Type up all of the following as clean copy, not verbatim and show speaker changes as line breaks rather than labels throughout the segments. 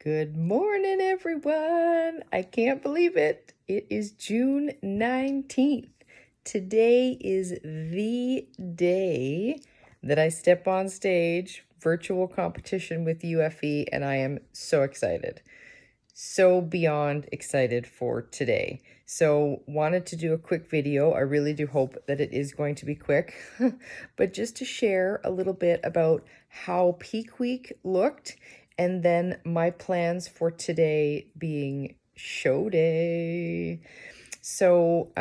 Good morning, everyone. I can't believe it. It is June 19th. Today is the day that I step on stage, virtual competition with UFE, and I am so excited. So beyond excited for today. So wanted to do a quick video. I really do hope that it is going to be quick, but just to share a little bit about how peak week looked and then my plans for today being show day. So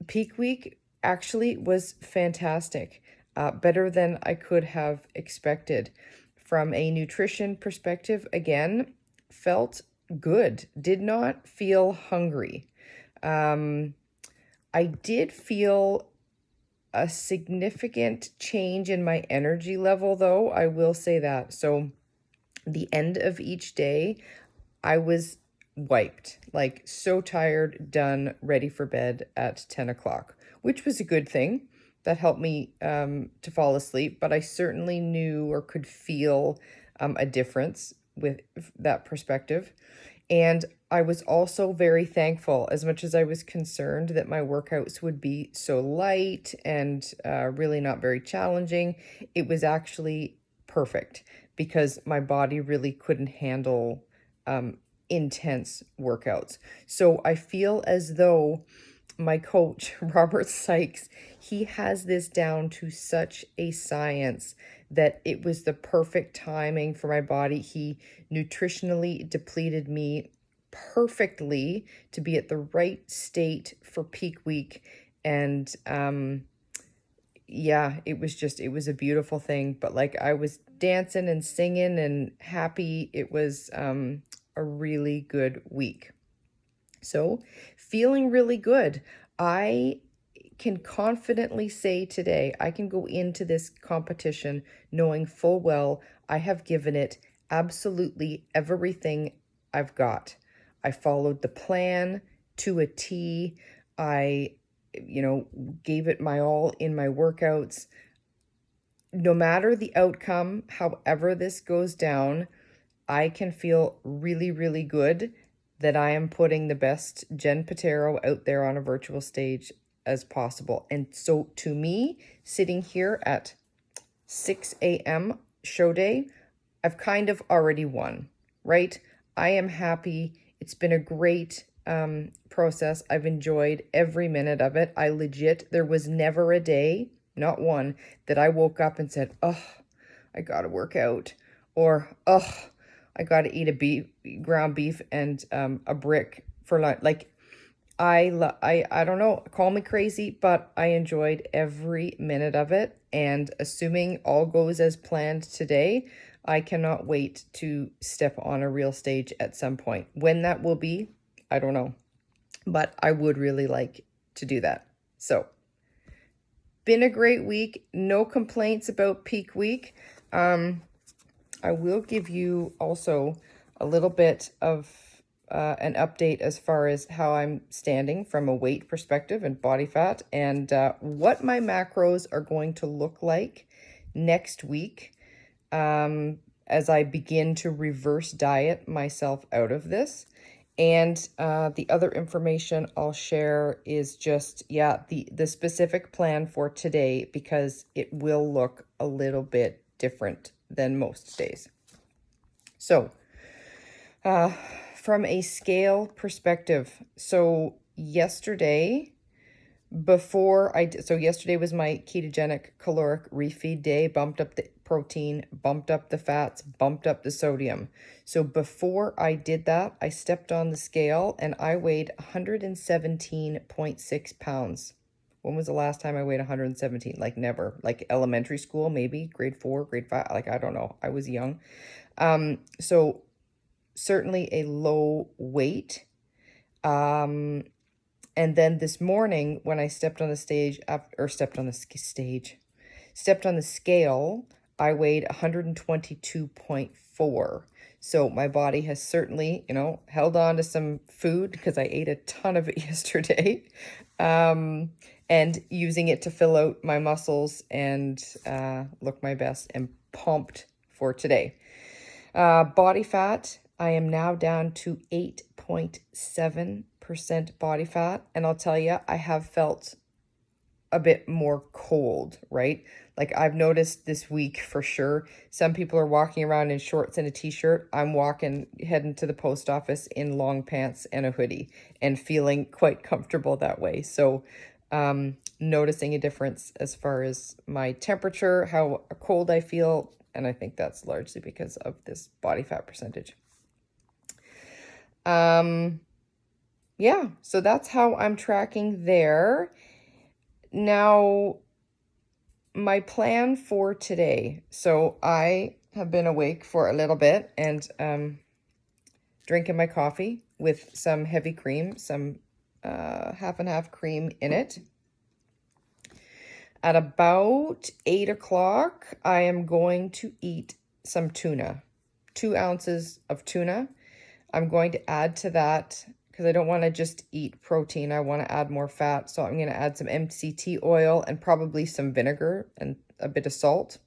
peak week actually was fantastic, better than I could have expected. From a nutrition perspective, again, felt good, did not feel hungry. I did feel a significant change in my energy level, though, I will say that. So the end of each day, I was wiped, like so tired, done, ready for bed at 10 o'clock, which was a good thing. That helped me to fall asleep, but I certainly knew or could feel a difference with that perspective. And I was also very thankful, as much as I was concerned that my workouts would be so light and really not very challenging. It was actually perfect because my body really couldn't handle intense workouts. So I feel as though my coach, Robert Sykes, he has this down to such a science that it was the perfect timing for my body. He nutritionally depleted me perfectly to be at the right state for peak week. And yeah, it was a beautiful thing. But like I was dancing and singing and happy. It was a really good week. So feeling really good. I can confidently say today, I can go into this competition knowing full well I have given it absolutely everything I've got. I followed the plan to a T. I, gave it my all in my workouts. No matter the outcome, however this goes down, I can feel really, really good that I am putting the best Jen Patero out there on a virtual stage as possible. And so to me, sitting here at 6 a.m. show day, I've kind of already won, right? I am happy. It's been a great process. I've enjoyed every minute of it. There was never a day, not one, that I woke up and said, oh, I gotta work out, or, oh, I got to eat ground beef and a brick for lunch. Like, I don't know, call me crazy, but I enjoyed every minute of it. And assuming all goes as planned today, I cannot wait to step on a real stage at some point. When that will be, I don't know, but I would really like to do that. So, been a great week. No complaints about peak week. I will give you also a little bit of an update as far as how I'm standing from a weight perspective and body fat, and what my macros are going to look like next week as I begin to reverse diet myself out of this. And the other information I'll share is just, the specific plan for today, because it will look a little bit different than most days. So, from a scale perspective, so yesterday yesterday was my ketogenic caloric refeed day, bumped up the protein, bumped up the fats, bumped up the sodium. So before I did that, I stepped on the scale and I weighed 117.6 pounds. When was the last time I weighed 117? Like never. Like elementary school, maybe grade 4, grade 5. Like, I don't know. I was young. So certainly a low weight. And then this morning when I stepped on the scale, I weighed 122.4. So my body has certainly, held on to some food because I ate a ton of it yesterday. And using it to fill out my muscles and look my best and pumped for today. Body fat, I am now down to 8.7% body fat. And I'll tell you, I have felt a bit more cold, right? Like I've noticed this week for sure. Some people are walking around in shorts and a t-shirt. I'm heading to the post office in long pants and a hoodie and feeling quite comfortable that way. So noticing a difference as far as my temperature, how cold I feel. And I think that's largely because of this body fat percentage. Yeah, so that's how I'm tracking there. Now, my plan for today. So I have been awake for a little bit and drinking my coffee with some heavy cream, some half and half cream in it. At about 8 o'clock, I am going to eat some tuna, 2 ounces of tuna. I'm going to add to that because I don't want to just eat protein. I want to add more fat. So I'm going to add some MCT oil and probably some vinegar and a bit of salt.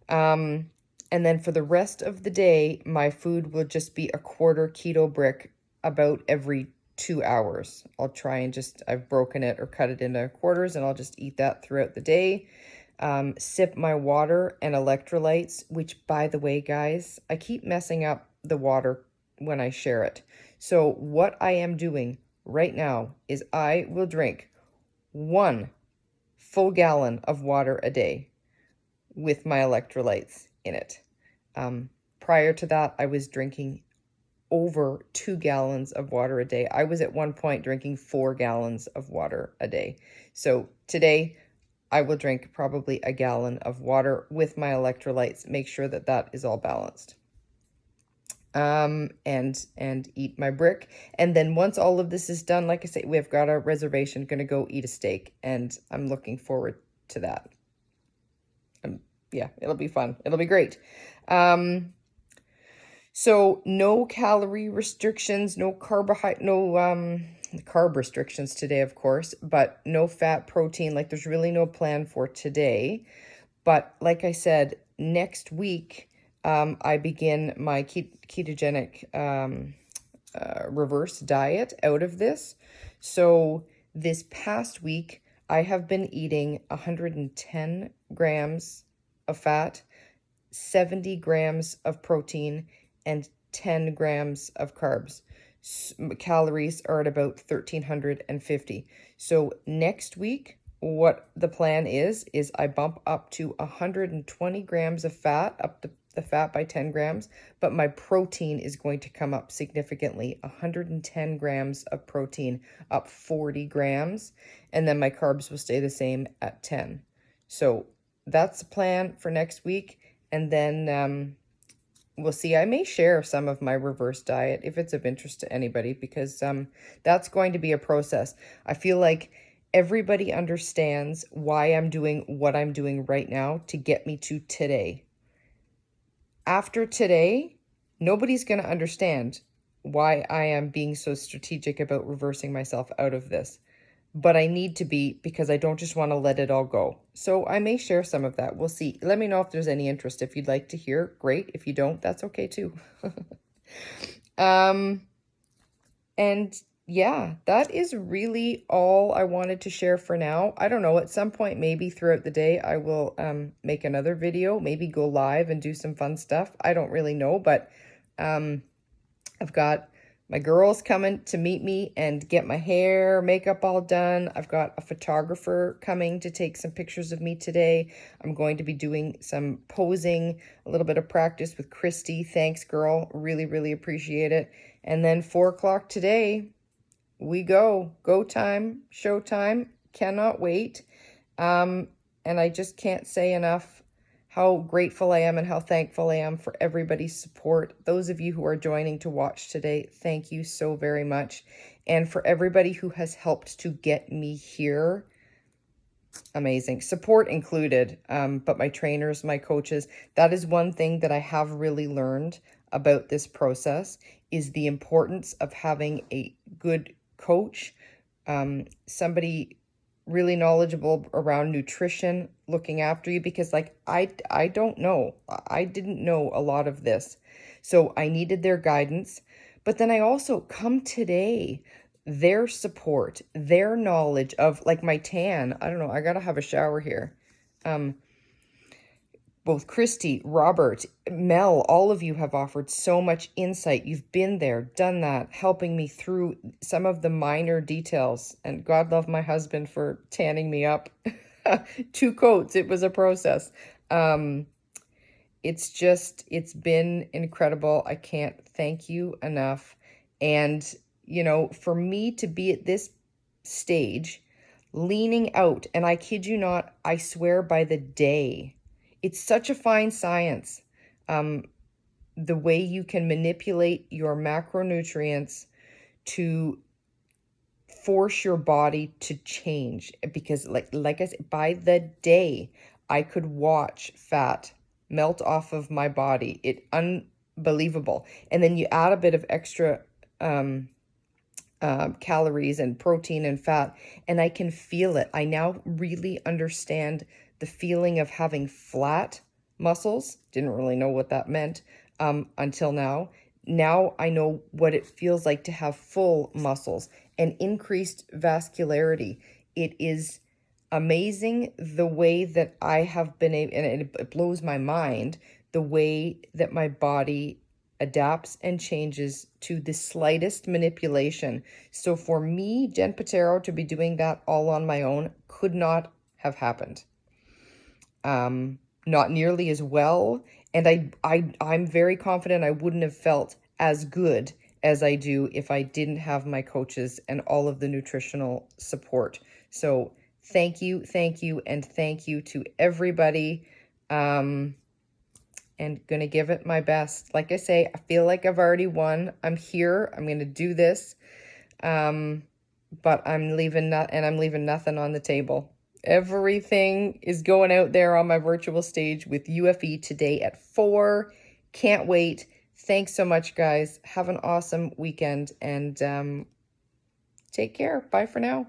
And then for the rest of the day, my food will just be a quarter keto brick about every 2 hours. I'll try and I've broken it or cut it into quarters and I'll just eat that throughout the day. Sip my water and electrolytes, which by the way, guys, I keep messing up the water when I share it. So what I am doing right now is I will drink 1 full gallon of water a day with my electrolytes in it. Prior to that, I was drinking over 2 gallons of water a day. I was at one point drinking 4 gallons of water a day. So today I will drink probably a gallon of water with my electrolytes, make sure that that is all balanced. And eat my brick. And then once all of this is done, like I say, we've got a reservation, gonna go eat a steak, and I'm looking forward to that. Yeah, it'll be fun. It'll be great. So no calorie restrictions, no carb restrictions today, of course, but no fat, protein. Like there's really no plan for today. But like I said, next week, I begin my ketogenic reverse diet out of this. So this past week, I have been eating 110 grams of fat, 70 grams of protein, and 10 grams of carbs. Calories are at about 1,350. So next week, what the plan is I bump up to 120 grams of fat, up the fat by 10 grams, but my protein is going to come up significantly, 110 grams of protein, up 40 grams, and then my carbs will stay the same at 10. So that's the plan for next week, and then we'll see. I may share some of my reverse diet if it's of interest to anybody, because that's going to be a process. I feel like everybody understands why I'm doing what I'm doing right now to get me to today. After today, nobody's going to understand why I am being so strategic about reversing myself out of this. But I need to be, because I don't just want to let it all go. So I may share some of that. We'll see. Let me know if there's any interest. If you'd like to hear, great. If you don't, that's okay too. And yeah, that is really all I wanted to share for now. I don't know, at some point, maybe throughout the day, I will make another video, maybe go live and do some fun stuff. I don't really know, but I've got my girls coming to meet me and get my hair, makeup all done. I've got a photographer coming to take some pictures of me today. I'm going to be doing some posing, a little bit of practice with Christy. Thanks, girl. Really, really appreciate it. And then 4 o'clock today, we go time, showtime. Cannot wait. And I just can't say enough how grateful I am and how thankful I am for everybody's support. Those of you who are joining to watch today, thank you so very much. And for everybody who has helped to get me here, amazing. Support included, but my trainers, my coaches, that is one thing that I have really learned about this process, is the importance of having a good coach, somebody really knowledgeable around nutrition, looking after you, because like I don't know. I didn't know a lot of this. So I needed their guidance. But then I also come today, their support, their knowledge of like my tan. I don't know, I gotta have a shower here. Both Christy, Robert, Mel, all of you have offered so much insight. You've been there, done that, helping me through some of the minor details. And God love my husband for tanning me up. 2 coats, it was a process. It's been incredible. I can't thank you enough. And, for me to be at this stage, leaning out, and I kid you not, I swear by the day. It's such a fine science, the way you can manipulate your macronutrients to force your body to change. Because like I said, by the day, I could watch fat melt off of my body. It unbelievable. And then you add a bit of extra calories and protein and fat, and I can feel it. I now really understand the feeling of having flat muscles. Didn't really know what that meant until now. Now I know what it feels like to have full muscles and increased vascularity. It is amazing the way that I have been able, and it blows my mind, the way that my body adapts and changes to the slightest manipulation. So for me, Jen Patero, to be doing that all on my own could not have happened. Not nearly as well. And I'm very confident I wouldn't have felt as good as I do if I didn't have my coaches and all of the nutritional support. So thank you, and thank you to everybody. And going to give it my best. Like I say, I feel like I've already won. I'm here. I'm going to do this. But I'm leaving nothing on the table. Everything is going out there on my virtual stage with UFE today at 4. Can't wait. Thanks so much, guys. Have an awesome weekend, and take care. Bye for now.